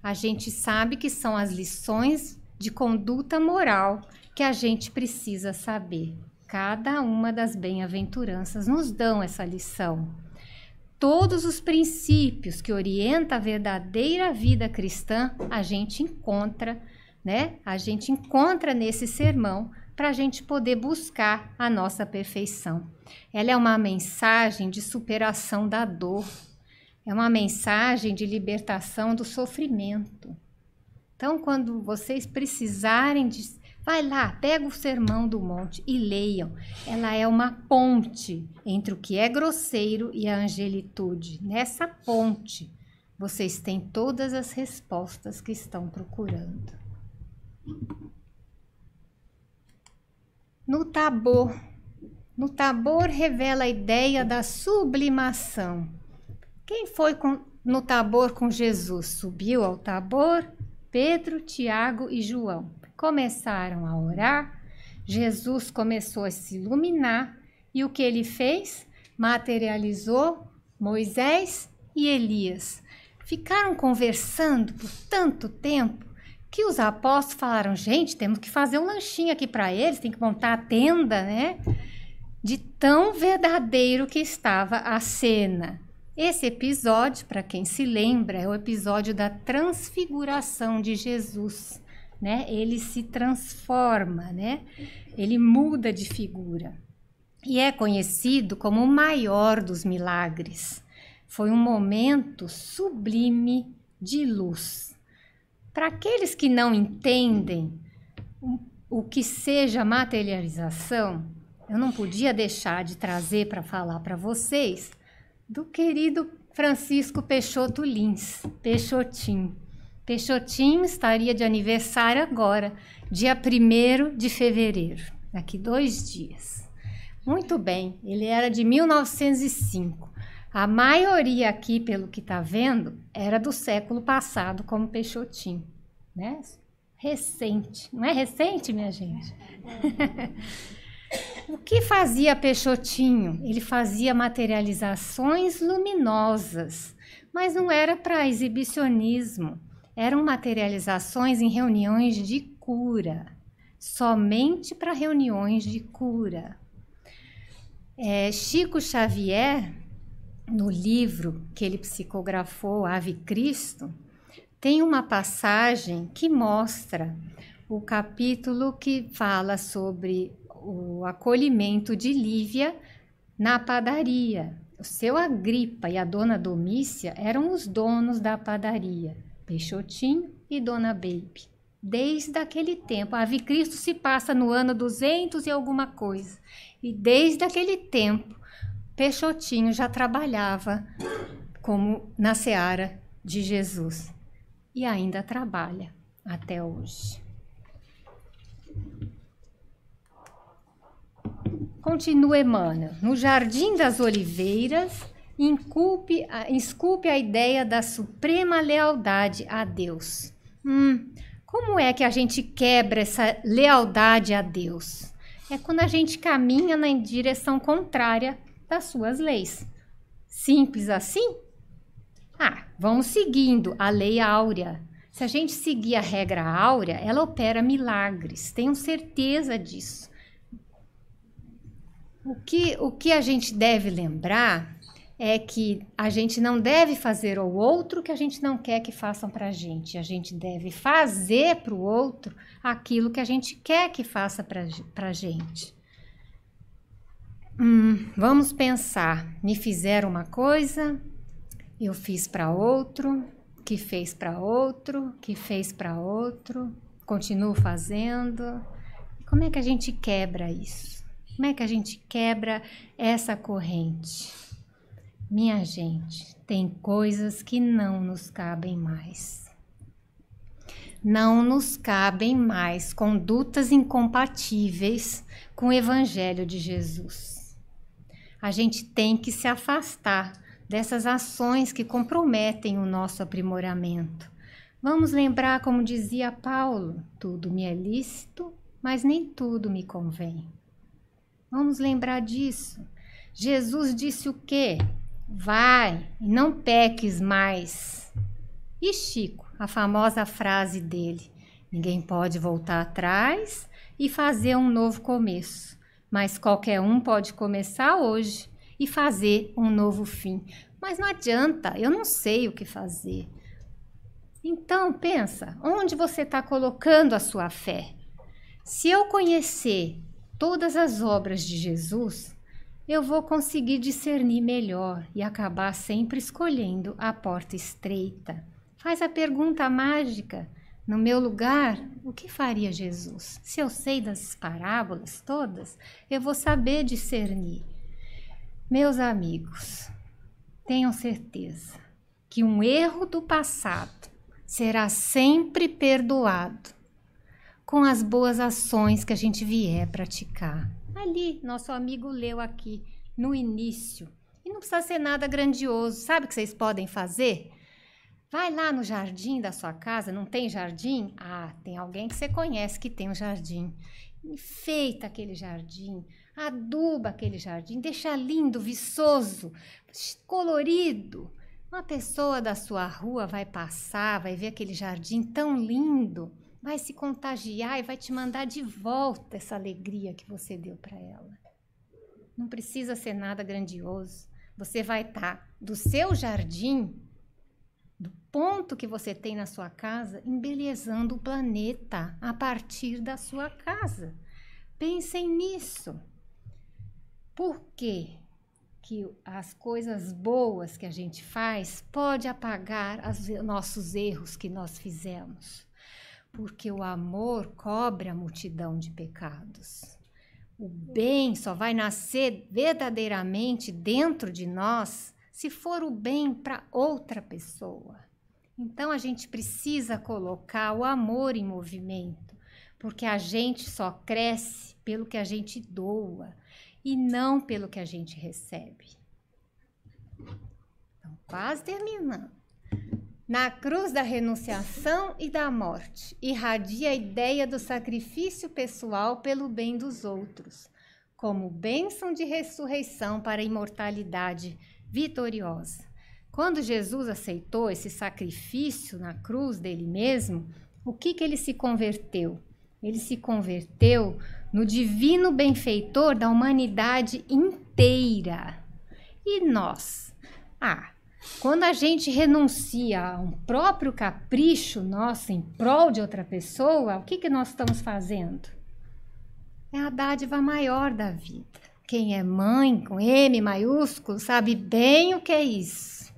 A gente sabe que são as lições de conduta moral que a gente precisa saber. Cada uma das bem-aventuranças nos dão essa lição. Todos os princípios que orientam a verdadeira vida cristã, a gente encontra, A gente encontra nesse sermão para a gente poder buscar a nossa perfeição. Ela é uma mensagem de superação da dor. É uma mensagem de libertação do sofrimento. Então, quando vocês precisarem vai lá, pega o Sermão do Monte e leiam. Ela é uma ponte entre o que é grosseiro e a angelitude. Nessa ponte, vocês têm todas as respostas que estão procurando. No Tabor. No Tabor revela a ideia da sublimação. Quem foi no Tabor com Jesus? Subiu ao Tabor Pedro, Tiago e João. Começaram a orar, Jesus começou a se iluminar e o que ele fez? Materializou Moisés e Elias. Ficaram conversando por tanto tempo que os apóstolos falaram: gente, temos que fazer um lanchinho aqui para eles, tem que montar a tenda, De tão verdadeiro que estava a cena. Esse episódio, para quem se lembra, é o episódio da transfiguração de Jesus, Ele se transforma, Ele muda de figura. E é conhecido como o maior dos milagres. Foi um momento sublime de luz. Para aqueles que não entendem o que seja materialização, eu não podia deixar de trazer para falar para vocês do querido Francisco Peixoto Lins, Peixotinho. Peixotinho estaria de aniversário agora, dia 1º de fevereiro, daqui 2 dias. Muito bem, ele era de 1905. A maioria aqui, pelo que está vendo, era do século passado, como Peixotinho, Recente. Não é recente, minha gente? O que fazia Peixotinho? Ele fazia materializações luminosas, mas não era para exibicionismo. Eram materializações em reuniões de cura, somente para reuniões de cura. Chico Xavier, no livro que ele psicografou, Ave Cristo, tem uma passagem que mostra o capítulo que fala sobre o acolhimento de Lívia na padaria. O seu Agripa e a dona Domícia eram os donos da padaria, Peixotinho e dona Baby. Desde aquele tempo, a Ave Cristo se passa no ano 200 e alguma coisa. E desde aquele tempo, Peixotinho já trabalhava como na seara de Jesus. E ainda trabalha até hoje. Continua Emmanuel. No Jardim das Oliveiras, esculpe a ideia da suprema lealdade a Deus. Como é que a gente quebra essa lealdade a Deus? É quando a gente caminha na direção contrária das suas leis. Simples assim? Vamos seguindo a lei áurea. Se a gente seguir a regra áurea, ela opera milagres. Tenho certeza disso. O que a gente deve lembrar é que a gente não deve fazer ao outro o que a gente não quer que façam para a gente. A gente deve fazer para o outro aquilo que a gente quer que faça para a gente. Vamos pensar. Me fizeram uma coisa, eu fiz para outro, que fez para outro, que fez para outro, continuo fazendo. Como é que a gente quebra isso? Como é que a gente quebra essa corrente? Minha gente, tem coisas que não nos cabem mais. Não nos cabem mais condutas incompatíveis com o Evangelho de Jesus. A gente tem que se afastar dessas ações que comprometem o nosso aprimoramento. Vamos lembrar, como dizia Paulo, tudo me é lícito, mas nem tudo me convém. Vamos lembrar disso. Jesus disse o quê? Vai e não peques mais. E Chico, a famosa frase dele, ninguém pode voltar atrás e fazer um novo começo, mas qualquer um pode começar hoje e fazer um novo fim. Mas não adianta, eu não sei o que fazer. Então, pensa, onde você está colocando a sua fé? Se eu conhecer todas as obras de Jesus, eu vou conseguir discernir melhor e acabar sempre escolhendo a porta estreita. Faz a pergunta mágica. No meu lugar, o que faria Jesus? Se eu sei das parábolas todas, eu vou saber discernir. Meus amigos, tenham certeza que um erro do passado será sempre perdoado com as boas ações que a gente vier praticar. Ali, nosso amigo leu aqui no início. E não precisa ser nada grandioso. Sabe o que vocês podem fazer? Vai lá no jardim da sua casa, não tem jardim? Tem alguém que você conhece que tem um jardim. Enfeita aquele jardim, aduba aquele jardim, deixa lindo, viçoso, colorido. Uma pessoa da sua rua vai passar, vai ver aquele jardim tão lindo, vai se contagiar e vai te mandar de volta essa alegria que você deu para ela. Não precisa ser nada grandioso. Você vai estar do seu jardim, do ponto que você tem na sua casa, embelezando o planeta a partir da sua casa. Pensem nisso. Por quê? Que as coisas boas que a gente faz pode apagar os nossos erros que nós fizemos. Porque o amor cobre a multidão de pecados. O bem só vai nascer verdadeiramente dentro de nós se for o bem para outra pessoa. Então a gente precisa colocar o amor em movimento, porque a gente só cresce pelo que a gente doa e não pelo que a gente recebe. Então, quase terminando. Na cruz da renunciação e da morte, irradia a ideia do sacrifício pessoal pelo bem dos outros, como bênção de ressurreição para a imortalidade vitoriosa. Quando Jesus aceitou esse sacrifício na cruz dele mesmo, o que ele se converteu? Ele se converteu no divino benfeitor da humanidade inteira. E nós? Quando a gente renuncia a um próprio capricho nosso em prol de outra pessoa, o que nós estamos fazendo? É a dádiva maior da vida. Quem é mãe, com M maiúsculo, sabe bem o que é isso.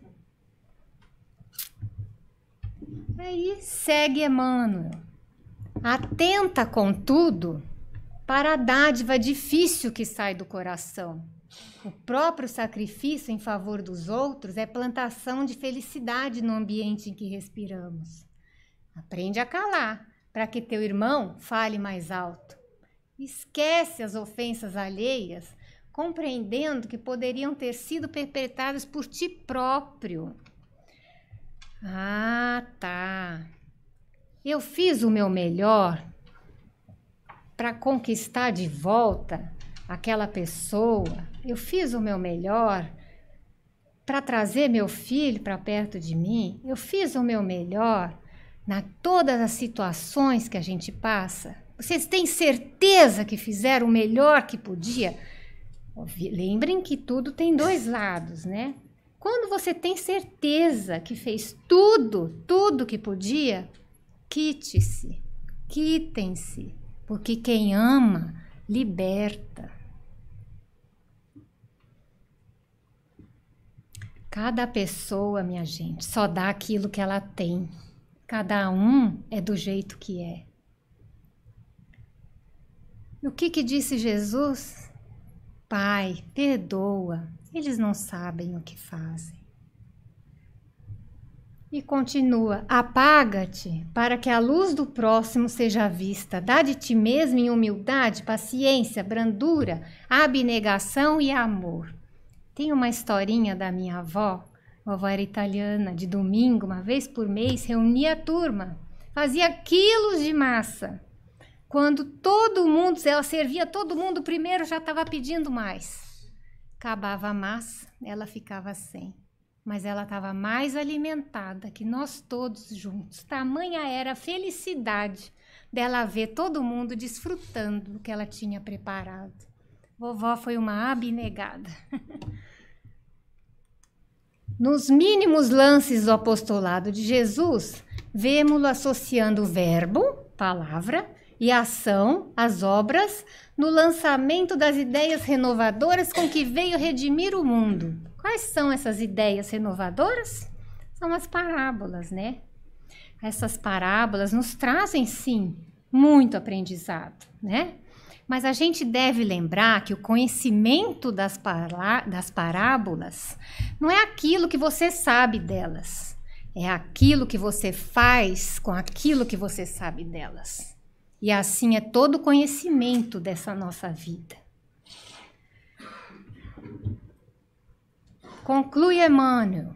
Aí segue Emmanuel. Atenta, contudo, para a dádiva difícil que sai do coração. O próprio sacrifício em favor dos outros é plantação de felicidade no ambiente em que respiramos. Aprende a calar, para que teu irmão fale mais alto. Esquece as ofensas alheias, compreendendo que poderiam ter sido perpetradas por ti próprio. Tá. Eu fiz o meu melhor para conquistar de volta aquela pessoa. Eu fiz o meu melhor para trazer meu filho para perto de mim. Eu fiz o meu melhor em todas as situações que a gente passa. Vocês têm certeza que fizeram o melhor que podia? Lembrem que tudo tem dois lados, né? Quando você tem certeza que fez tudo que podia, quite-se, quitem-se, porque quem ama, liberta. Cada pessoa, minha gente, só dá aquilo que ela tem. Cada um é do jeito que é. E o que disse Jesus? Pai, perdoa, eles não sabem o que fazem. E continua, apaga-te para que a luz do próximo seja vista. Dá de ti mesmo em humildade, paciência, brandura, abnegação e amor. Tem uma historinha da minha avó. A avó era italiana, de domingo, uma vez por mês, reunia a turma. Fazia quilos de massa. Quando todo mundo, ela servia todo mundo primeiro, já estava pedindo mais. Acabava a massa, ela ficava sem. Mas ela estava mais alimentada que nós todos juntos. Tamanha era a felicidade dela ver todo mundo desfrutando do que ela tinha preparado. Vovó foi uma abnegada. Nos mínimos lances do apostolado de Jesus, vemos-lo associando o verbo, palavra, e a ação, as obras, no lançamento das ideias renovadoras com que veio redimir o mundo. Quais são essas ideias renovadoras? São as parábolas, né? Essas parábolas nos trazem, sim, muito aprendizado, né? Mas a gente deve lembrar que o conhecimento das parábolas não é aquilo que você sabe delas, é aquilo que você faz com aquilo que você sabe delas. E assim é todo o conhecimento dessa nossa vida. Conclui Emmanuel.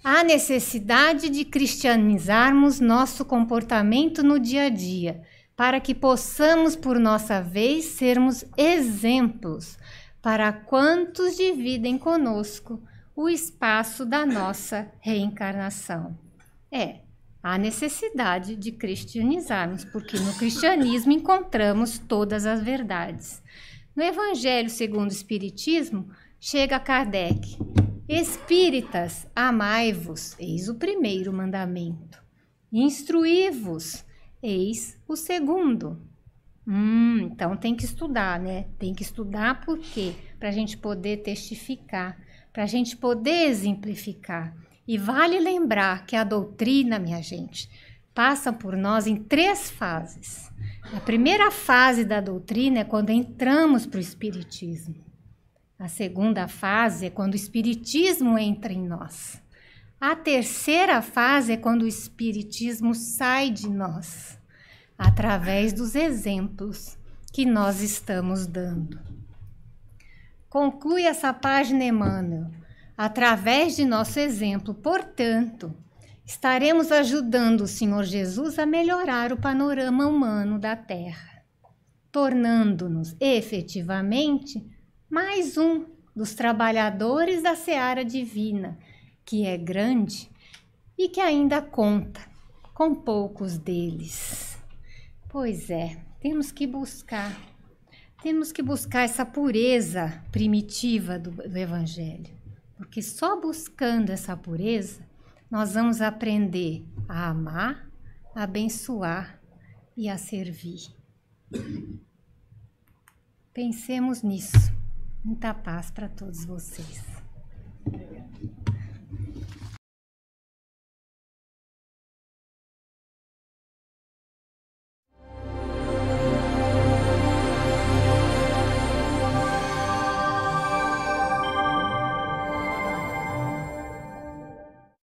Há necessidade de cristianizarmos nosso comportamento no dia a dia, para que possamos, por nossa vez, sermos exemplos para quantos dividem conosco o espaço da nossa reencarnação. Há necessidade de cristianizarmos, porque no cristianismo encontramos todas as verdades. No Evangelho segundo o Espiritismo, chega Kardec. Espíritas, amai-vos, eis o primeiro mandamento. Instruí-vos, eis o segundo. Então tem que estudar, né? Tem que estudar por quê? Para a gente poder testificar, para a gente poder exemplificar. E vale lembrar que a doutrina, minha gente, passa por nós em 3 fases. A primeira fase da doutrina é quando entramos para o Espiritismo. A segunda fase é quando o Espiritismo entra em nós. A terceira fase é quando o Espiritismo sai de nós, através dos exemplos que nós estamos dando. Conclui essa página Emmanuel. Através de nosso exemplo, portanto, estaremos ajudando o Senhor Jesus a melhorar o panorama humano da Terra, tornando-nos efetivamente mais um dos trabalhadores da seara divina, que é grande e que ainda conta com poucos deles. Pois é, temos que buscar essa pureza primitiva do Evangelho. Porque só buscando essa pureza, nós vamos aprender a amar, a abençoar e a servir. Pensemos nisso. Muita paz para todos vocês.